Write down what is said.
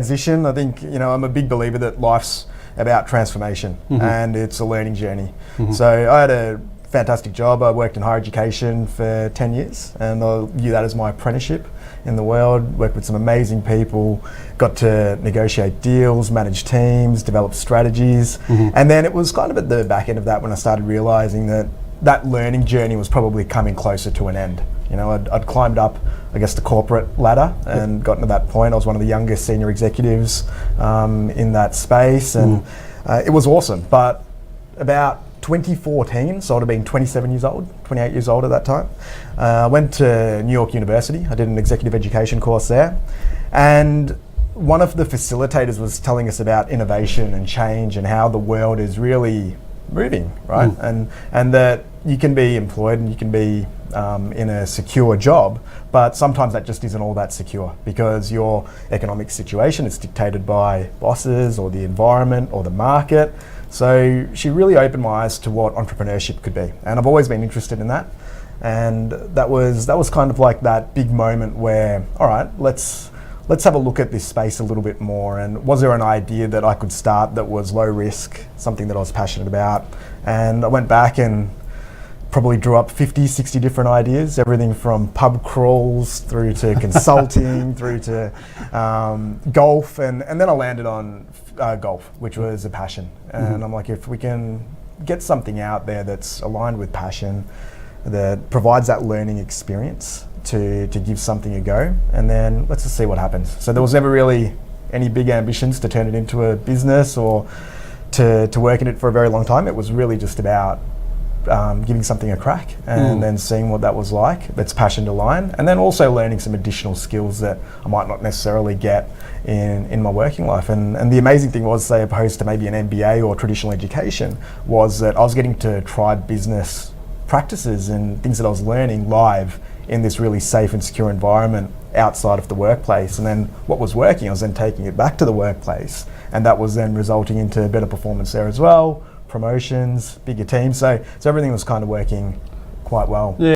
Transition, I think, I'm a big believer that life's about transformation and it's a learning journey. So I had a fantastic job. I worked in higher education for 10 years and I view that as my apprenticeship in the world. Worked with some amazing people, got to negotiate deals, manage teams, develop strategies. And then it was kind of at the back end of that when I started realizing that that learning journey was probably coming closer to an end. I'd climbed up, I guess, the corporate ladder and gotten to that point. I was one of the youngest senior executives in that space, and it was awesome. But about 2014, so I'd have been 27 years old, 28 years old at that time. I went to New York University. I did an executive education course there. And one of the facilitators was telling us about innovation and change and how the world is really moving, right? And that you can be employed and you can be in a secure job, but sometimes that just isn't all that secure because your economic situation is dictated by bosses or the environment or the market. So she really opened my eyes to what entrepreneurship could be, and I've always been interested in that. And that was kind of like that big moment where, all right, let's have a look at this space a little bit more. And was there an idea that I could start that was low risk, something that I was passionate about? And I went back and probably drew up 50, 60 different ideas, everything from pub crawls through to consulting, through to golf. And then I landed on golf, which was a passion. And I'm like, if we can get something out there that's aligned with passion, that provides that learning experience to give something a go, and then let's just see what happens. So there was never really any big ambitions to turn it into a business or to work in it for a very long time. It was really just about giving something a crack and then seeing what that was like, that's passion aligned, and then also learning some additional skills that I might not necessarily get in my working life. And the amazing thing was, say, opposed to maybe an MBA or traditional education, was that I was getting to try business practices and things that I was learning live in this really safe and secure environment outside of the workplace. And then what was working, I was then taking it back to the workplace, and that was then resulting into better performance there as well, promotions, bigger teams. So everything was kind of working quite well. Yeah.